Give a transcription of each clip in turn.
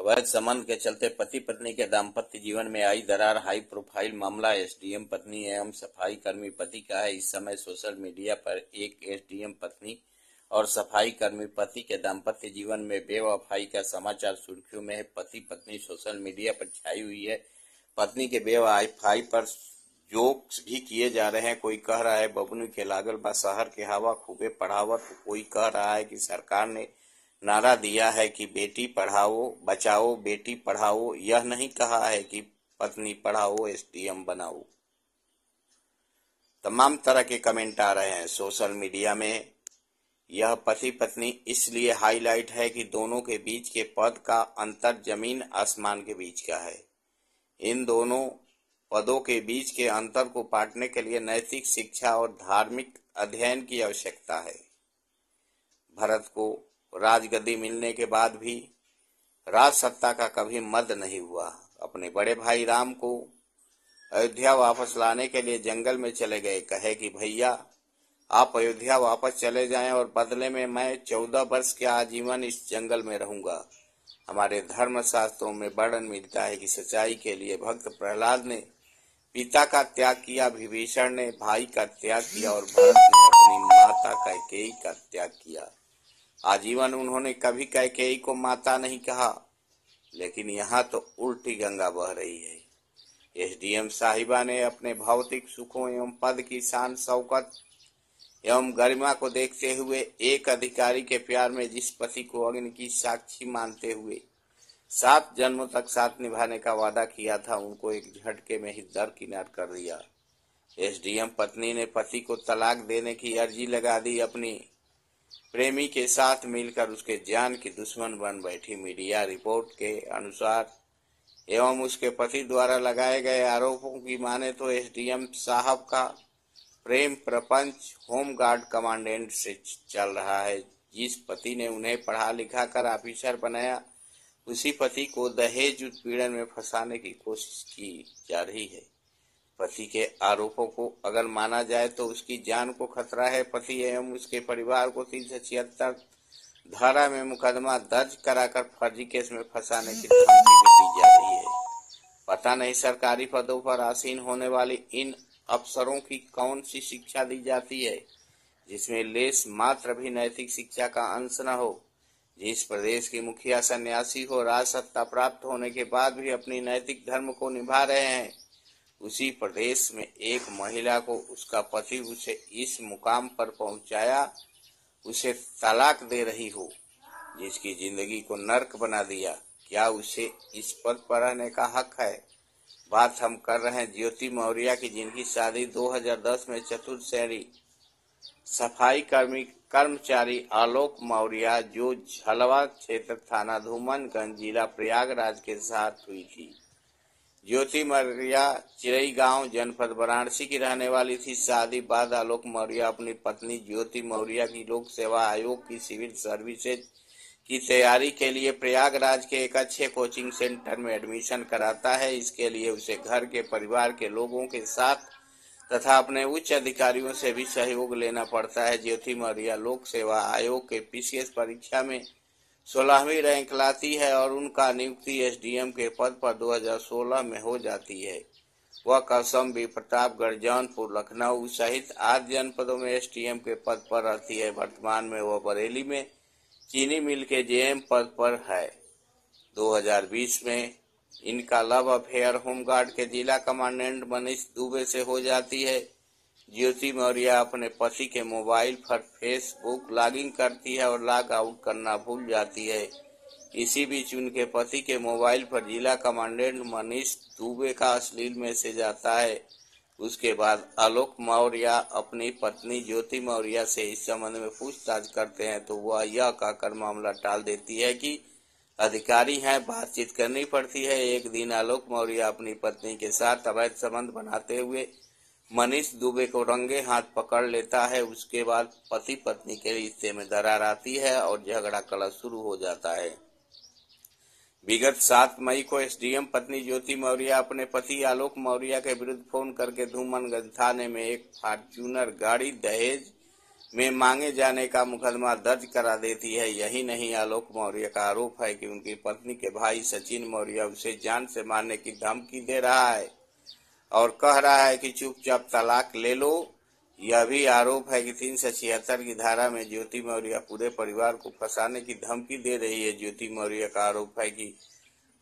अवैध संबंध के चलते पति पत्नी के दाम्पत्य जीवन में आई दरार। हाई प्रोफाइल मामला एसडीएम पत्नी एवं सफाई कर्मी पति का है। इस समय सोशल मीडिया पर एक एसडीएम पत्नी और सफाई कर्मी पति के दाम्पत्य जीवन में बेवफाई का समाचार सुर्खियों में है। पति पत्नी सोशल मीडिया पर छाई हुई है। पत्नी के बेवफाई पर जोक्स भी किए जा रहे हैं। कोई कह रहा है बबुनी के लागल बा शहर के हवा खूबे पढ़ावत। कोई कह रहा है कि सरकार ने नारा दिया है कि बेटी पढ़ाओ बचाओ बेटी पढ़ाओ, यह नहीं कहा है कि पत्नी पढ़ाओ एसडीएम बनाओ। तमाम तरह के कमेंट आ रहे हैं सोशल मीडिया में। यह पति पत्नी इसलिए हाईलाइट है कि दोनों के बीच के पद का अंतर जमीन आसमान के बीच का है। इन दोनों पदों के बीच के अंतर को पाटने के लिए नैतिक शिक्षा और धार्मिक अध्ययन की आवश्यकता है। भरत को राजगद्दी मिलने के बाद भी राज सत्ता का कभी मद नहीं हुआ। अपने बड़े भाई राम को अयोध्या वापस लाने के लिए जंगल में चले गए। कहे कि भैया आप अयोध्या वापस चले जाएं और बदले में मैं 14 वर्ष के आजीवन इस जंगल में रहूंगा। हमारे धर्म शास्त्रों में वर्णन मिलता है कि सच्चाई के लिए भक्त प्रहलाद ने पिता का त्याग किया, विभीषण ने भाई का त्याग किया और भरत ने अपनी माता कैकेयी का त्याग किया। आजीवन उन्होंने कभी कैकेयी को माता नहीं कहा, लेकिन यहाँ तो उल्टी गंगा बह रही है। एसडीएम साहिबा ने अपने भौतिक सुखों एवं पद की शान शौकत एवं गरिमा को देखते हुए एक अधिकारी के प्यार में जिस पति को अग्नि की साक्षी मानते हुए 7 जन्मों तक साथ निभाने का वादा किया था, उनको एक झटके में ही दरकिनार कर दिया। एसडीएम पत्नी ने पति को तलाक देने की अर्जी लगा दी। अपनी प्रेमी के साथ मिलकर उसके जान की दुश्मन बन बैठी। मीडिया रिपोर्ट के अनुसार एवं उसके पति द्वारा लगाए गए आरोपों की माने तो एसडीएम साहब का प्रेम प्रपंच होमगार्ड कमांडेंट से चल रहा है। जिस पति ने उन्हें पढ़ा लिखा कर ऑफिसर बनाया, उसी पति को दहेज उत्पीड़न में फंसाने की कोशिश की जा रही है। पति के आरोपों को अगर माना जाए तो उसकी जान को खतरा है। पति एवं उसके परिवार को 376 धारा में मुकदमा दर्ज कराकर फर्जी केस में फंसाने की धमकी भी दी जा रही है। पता नहीं सरकारी पदों पर आसीन होने वाली इन अफसरों की कौन सी शिक्षा दी जाती है जिसमें लेस मात्र भी नैतिक शिक्षा का अंश न हो। जिस प्रदेश के मुखिया सन्यासी हो, राज सत्ता प्राप्त होने के बाद भी अपनी नैतिक धर्म को निभा रहे हैं, उसी प्रदेश में एक महिला को उसका पति उसे इस मुकाम पर पहुंचाया, उसे तलाक दे रही हो, जिसकी जिंदगी को नर्क बना दिया, क्या उसे इस पद पर रहने का हक है? बात हम कर रहे हैं ज्योति मौर्य की, जिनकी शादी 2010 में चतुर्थ श्रेणी सफाई कर्मचारी आलोक मौर्य जो झलवा क्षेत्र थाना धूमनगंज जिला प्रयागराज के साथ हुई थी। ज्योति मौर्य चिरई गांव जनपद वाराणसी की रहने वाली थी। शादी बाद आलोक मौर्य अपनी पत्नी ज्योति मौर्य की लोक सेवा आयोग की सिविल सर्विसेज की तैयारी के लिए प्रयागराज के एक अच्छे कोचिंग सेंटर में एडमिशन कराता है। इसके लिए उसे घर के परिवार के लोगों के साथ तथा अपने उच्च अधिकारियों से भी सहयोग लेना पड़ता है। ज्योति मौर्य लोक सेवा आयोग के पीसीएस परीक्षा में 16वीं रैंक लाती है और उनका नियुक्ति एसडीएम के पद पर 2016 में हो जाती है। वह कौशाम्बी, प्रतापगढ़, जौनपुर, लखनऊ सहित 8 जनपदों में एसडीएम के पद पर रहती है। वर्तमान में वह बरेली में चीनी मिल के जेएम पद पर है। 2020 में इनका लव अफेयर होमगार्ड के जिला कमांडेंट मनीष दुबे से हो जाती है। ज्योति मौर्य अपने पति के मोबाइल पर फेसबुक लॉगिन करती है और लॉग आउट करना भूल जाती है। इसी बीच उनके पति के मोबाइल पर जिला कमांडेंट मनीष दुबे का अश्लील मैसेज आता है। उसके बाद आलोक मौर्य अपनी पत्नी ज्योति मौर्य से इस संबंध में पूछताछ करते हैं तो वह यह कहकर मामला टाल देती है कि अधिकारी हैं, बातचीत करनी पड़ती है। एक दिन आलोक मौर्य अपनी पत्नी के साथ अवैध संबंध बनाते हुए मनीष दुबे को रंगे हाथ पकड़ लेता है। उसके बाद पति पत्नी के रिश्ते में दरार आती है और झगड़ा कलह शुरू हो जाता है। विगत 7 मई को एसडीएम पत्नी ज्योति मौर्य अपने पति आलोक मौर्य के विरुद्ध फोन करके धूमनगंज थाने में एक फॉर्च्यूनर गाड़ी दहेज में मांगे जाने का मुकदमा दर्ज करा देती है। यही नहीं, आलोक मौर्य का आरोप है कि उनकी पत्नी के भाई सचिन मौर्य उसे जान से मारने की धमकी दे रहा है और कह रहा है कि चुपचाप तलाक ले लो। यह भी आरोप है कि 376 की धारा में ज्योति मौर्य पूरे परिवार को फंसाने की धमकी दे रही है। ज्योति मौर्य का आरोप है कि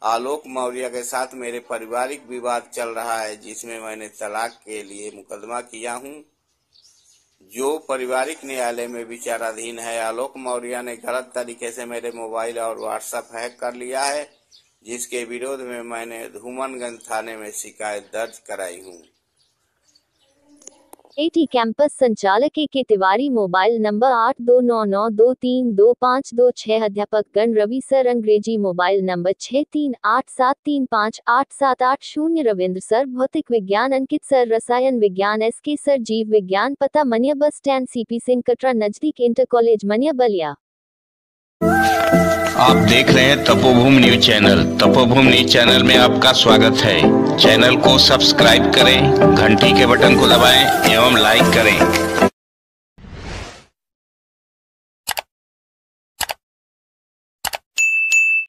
आलोक मौर्य के साथ मेरे पारिवारिक विवाद चल रहा है, जिसमें मैंने तलाक के लिए मुकदमा किया हूं, जो पारिवारिक न्यायालय में विचाराधीन है। आलोक मौर्य ने गलत तरीके से मेरे मोबाइल और व्हाट्सएप हैक कर लिया है, जिसके विरोध में मैंने धूमनगंज थाने में शिकायत दर्ज कराई हूं। एटी कैंपस संचालक के तिवारी, मोबाइल नंबर 8299232526। अध्यापक गण रवि सर, अंग्रेजी, मोबाइल नंबर 6387358780। रविंद्र सर, भौतिक विज्ञान। अंकित सर, रसायन विज्ञान। SK सर, जीव विज्ञान। पता मनिया bus stand, CP Singh Katra नजदीक, इंटर कॉलेज मनिया बलिया। आप देख रहे हैं तपोभूमि न्यूज चैनल। तपोभूमि न्यूज चैनल में आपका स्वागत है। चैनल को सब्सक्राइब करें, घंटी के बटन को दबाएं एवं लाइक करें।